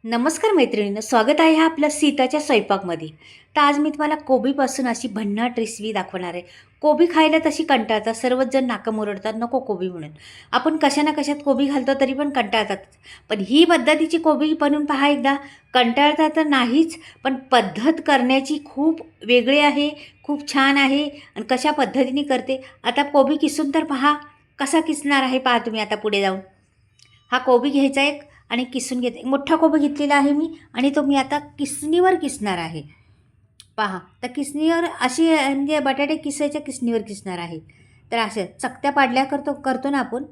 नमस्कार मैत्रिणींनो, स्वागत आहे आपल्या सीताच्या स्वयंपाकमध्ये. तर आज मी तुम्हाला कोबीपासून अशी भन्नाट रेसिपी दाखवणार आहे. कोबी खायला तशी कंटाळतात, सर्वच जण नाकं मुरडतात, नको कोबी म्हणून. आपण कशा ना कशात कोबी घालतो तरी पण कंटाळतात. पण ही पद्धतीची कोबी बनवून पहा एकदा. कंटाळतात तर नाहीच, पण पद्धत करण्याची खूप वेगळी आहे, खूप छान आहे. आणि कशा पद्धतीने करते आता कोबी किसून तर पहा. कसा किसणार आहे पहा तुम्ही आता पुढे जाऊन. हा कोबी घ्यायचा एक आणि किसून घेते. मोठा कोबी घेतलेला आहे मी आणि तो मी आता किसणीवर किसणार आहे. पहा, तर किसणीवर अशी म्हणजे बटाटे किसायच्या किसणीवर किसणार आहे. तर असे चकत्या पाडल्या करतो ना आपण,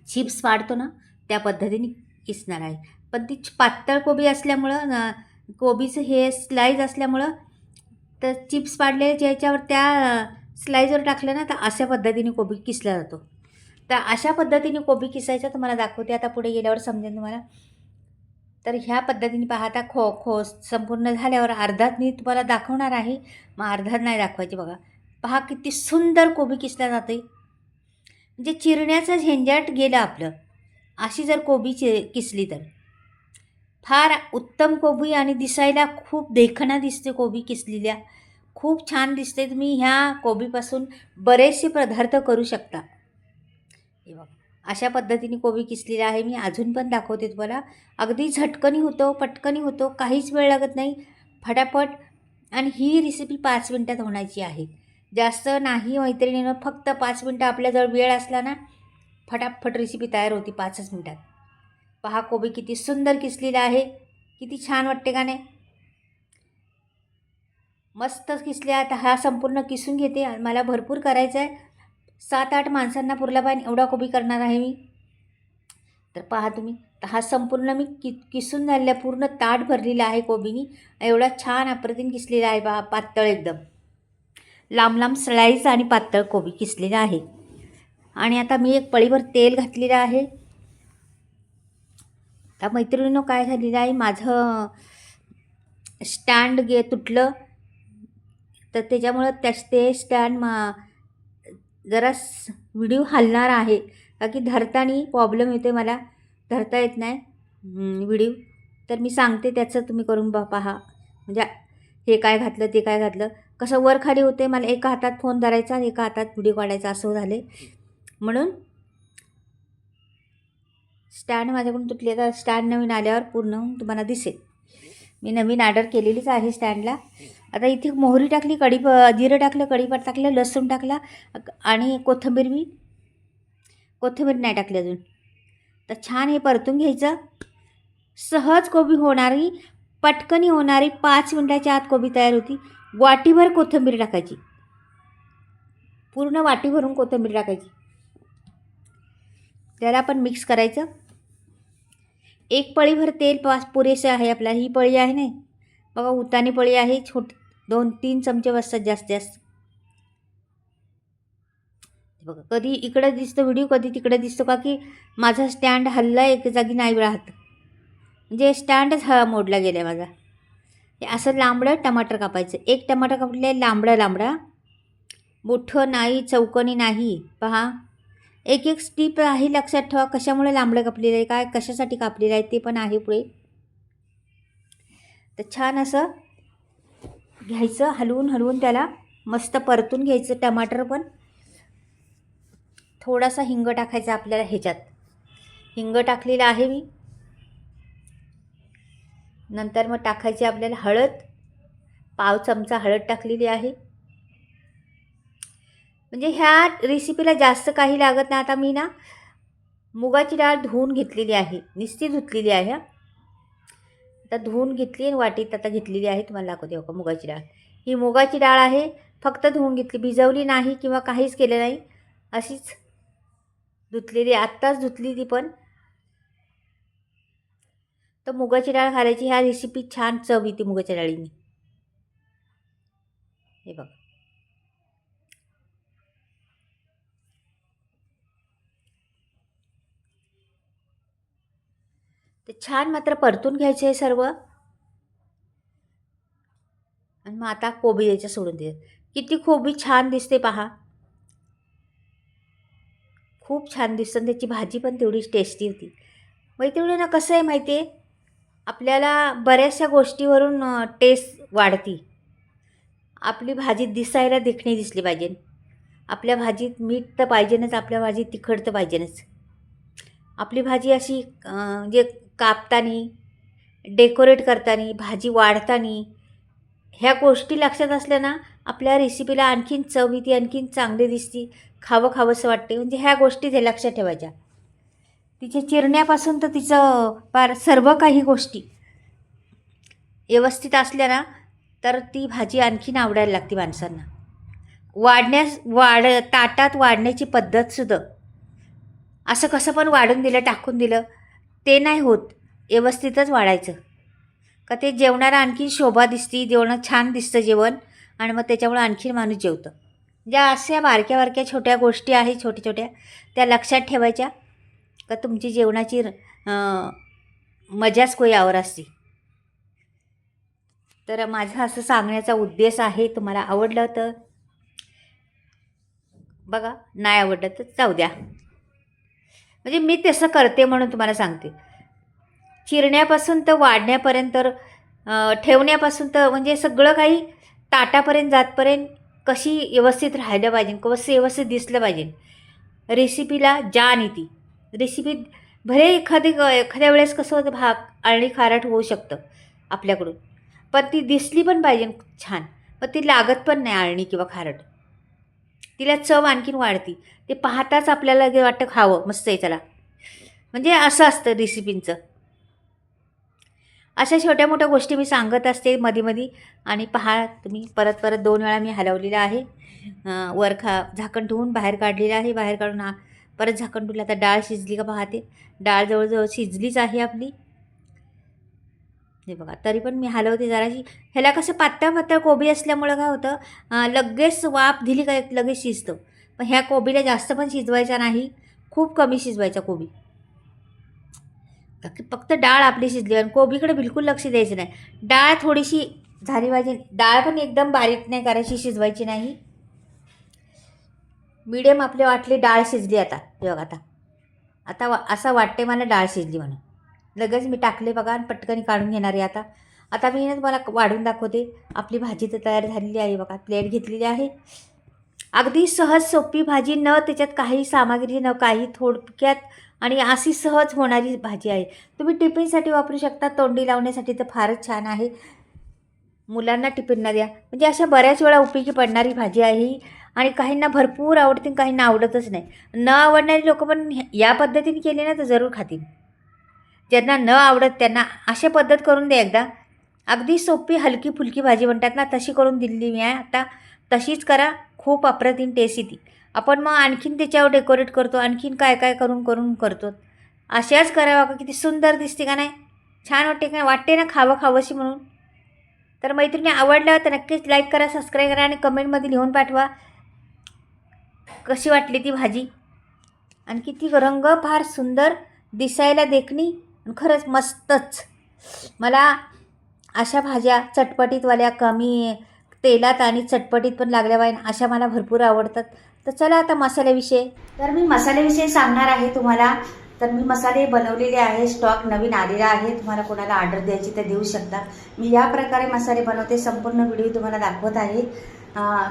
चिप्स पाडतो ना, त्या पद्धतीने किसणार आहे. पण ती पातळ कोबी असल्यामुळं कोबीचं हे स्लाईज असल्यामुळं तर चिप्स पाडले ज्याच्यावर त्या स्लाईजवर टाकलं ना, तर अशा पद्धतीने कोबी किसला जातो. तर अशा पद्धतीने कोबी किसायचा तुम्हाला दाखवते. आता पुढे गेल्यावर समजेल तुम्हाला. तर ह्या पद्धतीने पाहता खो संपूर्ण झाल्यावर अर्धात मी तुम्हाला दाखवणार आहे. मग अर्धात नाही दाखवायचे बघा. पहा किती सुंदर कोबी किसला जाते. म्हणजे चिरण्याचं झंझट गेलं आपलं. अशी जर कोबी किसली तर फार उत्तम कोबी आणि दिसायला खूप देखणा दिसते कोबी किसलेल्या. खूप छान दिसते. तुम्ही ह्या कोबीपासून बरेचसे पदार्थ करू शकता. हे बघा, अशा पद्धतीने कोबी किसलेला आहे मी. अजून पण दाखवते तुम्हाला. अगदी झटकनी होतो, पटकनी होतो, काहीच वेळ लागत नाही, फटाफट. आणि ही रेसिपी 5 मिनटात होण्याची आहे. जास्त नाही मैत्रिणीनं, फक्त 5 मिनटं आपल्याजवळ वेळ असला ना, फटाफट रेसिपी तयार होती 5च मिनटात. पहा कोबी किती सुंदर किसलेला आहे, किती छान वाटते का नाही. मस्त किसल्या. आता हा संपूर्ण किसून घेते. मला भरपूर करायचं आहे. 7-8 माणसांना पुरला पाहिजे एवढा कोबी करणार आहे मी. तर पहा तुम्ही, तर हा संपूर्ण मी किसून झालेला पूर्ण ताट भरलेला आहे कोबीनी. एवढा छान अप्रतिम किसलेला आहे पहा, पातळ एकदम. लांब लांब स्लाईस आणि पातळ कोबी किसलेला आहे. आणि आता मी एक पळीभर तेल घातलेलं आहे. आता मैत्रिणीनं काय झालेलं आहे, माझं स्टँड तुटलं. तर त्याच्यामुळं ते स्टँड जरा व्हिडिओ हलणार आहे, का की धरताना प्रॉब्लेम येते, मला धरता येत नाही व्हिडिओ. तर मी सांगते त्याचं तुम्ही करून पहा. म्हणजे हे काय घातलं ते काय घातलं कसं वर खाली होते. मला एका हातात फोन धरायचा, एका हातात व्हिडिओ काढायचा, असं झाले. म्हणून स्टँड माझ्याकडून तुटले. तर स्टँड नवीन आल्यावर पूर्ण तुम्हाला दिसेल. मी नवीन ऑर्डर केलेलीच आहे स्टँडला. आता इथे मोहरी टाकली, जिरं टाकलं, कढीपत्ता टाकलं, लसूण टाकला आणि कोथिंबीर नाही टाकली अजून. तर छान हे परतून घ्यायचं. सहज कोबी होणारी, पटकनी होणारी, 5 मिनटाच्या आत कोबी तयार होती. वाटीभर कोथिंबीर टाकायची, पूर्ण वाटी भरून कोथिंबीर टाकायची. त्याला पण मिक्स करायचं. एक पळीभर तेल पुरेसे आहे आपल्याला. ही पळी आहे नाही बघा, उतानी पळी आहे, 2-3 चमचे बसतात जास्त जास्त. बघा, कधी इकडं दिसतं व्हिडिओ, कधी तिकडे दिसतो, का की माझा स्टँड हल्ला एक जागी नाही राहत. म्हणजे स्टँडच मोडला गेला माझा. हे असं लांबडं टमाटर कापायचं. एक टमाटर कापले लांबडा, मोठं नाही, चौकोनी नाही. पहा, एक स्टीप आहे, लक्षात ठेवा. कशामुळे लांबडं कापलेलं आहे, काय कशासाठी कापलेलं आहे ते पण आहे पुढे. तर छान असं घ्यायचं, हलवून त्याला मस्त परतून घ्यायचं. टमाटर पण थोडासा हिंग टाकायचा आपल्याला ह्याच्यात. हिंग टाकलेला आहे मी. नंतर मग टाकायची आपल्याला हळद. पाव चमचा हळद टाकलेली आहे. म्हणजे ह्या रेसिपीला जास्त काही लागत नाही. आता मी ना मुगाची डाळ धुवून घेतलेली आहे, नुसती धुतलेली आहे. आता धुवून घेतली आणि वाटीत आता घेतलेली आहे. तुम्हाला दाखवते हो का मुगाची डाळ. ही मुगाची डाळ आहे, फक्त धुवून घेतली, भिजवली नाही किंवा काहीच केलं नाही, अशीच धुतलेली. आत्ताच धुतली ती पण. तर मुगाची डाळ घालायची. ह्या रेसिपीत छान चव येते मुगाच्या डाळीने. हे बघ, ते छान मात्र परतून घ्यायचं आहे सर्व. आणि मग आता कोबी द्यायचं सोडून दे. किती कोबी छान दिसते पहा, खूप छान दिसतं. त्याची भाजी पण तेवढीच टेस्टी होती. मैत्रिणींना कसं आहे माहिती आहे, आपल्याला बऱ्याचशा गोष्टीवरून टेस्ट वाढती. आपली भाजी दिसायला देखणी दिसली पाहिजे. आपल्या भाजीत मीठ तर पाहिजेनच, आपल्या भाजीत तिखट तर पाहिजेनच. आपली भाजी अशी म्हणजे कापताना, डेकोरेट करताना, भाजी वाढताना ह्या गोष्टी लक्षात असल्या ना, आपल्या रेसिपीला आणखीन चव येते, आणखीन चांगली दिसती, खावं खावंसं वाटते. म्हणजे ह्या गोष्टी ते लक्षात ठेवायच्या. तिचे चिरण्यापासून तर तिचं फार सर्व काही गोष्टी व्यवस्थित असल्या ना, तर ती भाजी आणखीन आवडायला लागते माणसांना. ताटात वाढण्याची पद्धतसुद्धा असं कसं पण वाढून दिलं, टाकून दिलं ते नाही होत. व्यवस्थितच वाढायचं का ते जेवणाला आणखी शोभा दिसती, जेवणात छान दिसतं जेवण, आणि मग त्याच्यामुळं आणखीन माणूस जेवतं. ज्या अशा बारक्या बारक्या छोट्या गोष्टी आहेत, छोट्या छोट्या, त्या लक्षात ठेवायच्या का तुमची जेवणाची मजाच कोई और असते. तर माझा असं सांगण्याचा उद्देश आहे. तुम्हाला आवडलं तर बघा, नाही आवडलं तर जाऊ द्या. म्हणजे मी तसं करते म्हणून तुम्हाला सांगते. चिरण्यापासून तर वाढण्यापर्यंत, ठेवण्यापासून तर म्हणजे सगळं काही ताटापर्यंत जातपर्यंत कशी व्यवस्थित राहिलं पाहिजे, कसं व्यवस्थित दिसलं पाहिजे. रेसिपीला जान येते. रेसिपीत भले एखाद्या वेळेस कसं होतं, आळणी खारट होऊ शकतं आपल्याकडून, पण ती दिसली पण पाहिजे छान. पण ती लागत पण नाही आळणी किंवा खारट. तिला चव आणखीन वाढती. ते पाहताच आपल्याला वाटतं खावं, मस्त आहे चला. म्हणजे असं असतं रेसिपींचं. अशा छोट्या मोठ्या गोष्टी मी सांगत असते मध्ये. आणि पहा तुम्ही, परत परत 2 वेळा मी हलवलेलं आहे. झाकण ठेवून बाहेर काढलेलं आहे. बाहेर काढून परत झाकण ठेवलं. आता डाळ शिजली का पाहते. डाळ जवळजवळ शिजलीच आहे आपली. हे बघा, तरी पण मी हलवते जराशी. ह्याला कसं पातळ कोबी असल्यामुळं काय होतं, लगेच वाफ दिली का लगेच शिजतं. पण ह्या कोबीला जास्त पण शिजवायचा नाही, खूप कमी शिजवायचा कोबी. फक्त डाळ आपली शिजली, आणि कोबीकडे बिलकुल लक्ष द्यायचं नाही. डाळ थोडीशी झाली पाहिजे. डाळ पण एकदम बारीक नाही करायची, शिजवायची नाही. मीडियम आपले वाटली डाळ शिजली. आता हे बघा, आता असं वाटते मला डाळ शिजली म्हणून. लगेच मी टाकले बघा, आणि पटकन काढून घेणार आहे. आता मी तुम्हाला वाढून दाखवते. आपली भाजी तर तयार झालेली आहे बघा. प्लेट घेतलेली आहे. अगदी सहज सोपी भाजी, न त्याच्यात काही सामग्री, न काही, थोडक्यात आणि अशी सहज होणारी भाजी आहे. तुम्ही टिफिनसाठी वापरू शकता, तोंडी लावण्यासाठी तर फारच छान आहे. मुलांना टिफिनला द्या, म्हणजे अशा बऱ्याच वेळा उपयोगी पडणारी भाजी आहे. आणि काहींना भरपूर आवडते, काहींना आवडतच नाही. न आवडणारी लोक पण या पद्धतीने केली ना तर जरूर खातील. ज्यांना न आवडत त्यांना अशा पद्धत करून द्या एकदा. अगदी सोपी हलकी फुलकी भाजी म्हणतात ना, तशी करून दिली मी आहे. आता तशीच करा, खूप अप्रतिम टेस्ट येते. आपण मग आणखीन त्याच्यावर डेकोरेट करतो, आणखीन काय काय करून करतो. अशाच करा बघा, किती सुंदर दिसते का नाही, छान वाटते ना खावंशी म्हणून. तर मैत्रिणी, आवडलं तर नक्कीच लाईक करा, सबस्क्राईब करा, आणि कमेंटमध्ये लिहून पाठवा कशी वाटली ती भाजी. आणि किती रंग फार सुंदर, दिसायला देखणी, खरंच मस्तच. मला अशा भाज्या चटपटीतवाल्या, कमी तेलात आणि चटपटीत पण लागल्या पाहिजे, अशा मला भरपूर आवडतात. तर चला आता मसाल्याविषयी. तर मी मसाल्याविषयी सांगणार आहे तुम्हाला. तर मी मसाले बनवलेले आहे, स्टॉक नवीन आलेला आहे. तुम्हाला कोणाला ऑर्डर द्यायची तर देऊ शकता. मी या प्रकारे मसाले बनवते, संपूर्ण व्हिडिओ तुम्हाला दाखवत आहे.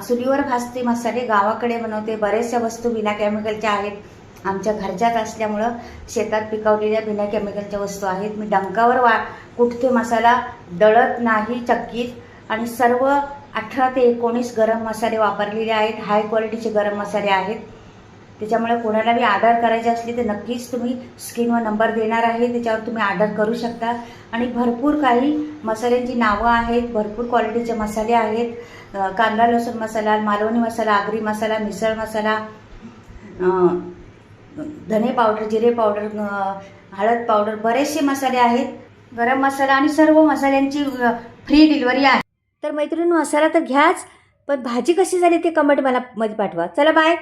चुलीवर भाजते मसाले, गावाकडे बनवते. बऱ्याचशा वस्तू बिना केमिकलच्या आहेत, आमच्या घरच्याच असल्यामुळं शेतात पिकवलेल्या बिना केमिकलच्या वस्तू आहेत. मी डंकावर कुठते मसाला दळत नाही चक्कीत. आणि सर्व 18 ते 19 गरम मसाले वापरलेले आहेत. हाय क्वालिटीचे गरम मसाले आहेत. त्याच्यामुळे कोणाला बी ऑर्डर करायची असली तर नक्कीच तुम्ही स्क्रीनवर नंबर देणार आहे, त्याच्यावर तुम्ही ऑर्डर करू शकता. आणि भरपूर काही मसाल्यांची नावं आहेत, भरपूर क्वालिटीचे मसाले आहेत. कांदा लसूण मसाला, मालवणी मसाला, आगरी मसाला, मिसळ मसाला, धने पावडर, जिरे पावडर, हळद पावडर, बरेचसे मसाले आहेत. गरम मसाला आणि सर्व मसाल्यांची फ्री डिलिव्हरी आहे. तर मैत्रिणी, मसाला तर घ्याच, पण भाजी कशी झाली ते कमेंट मला मध्ये पाठवा. चला बाय.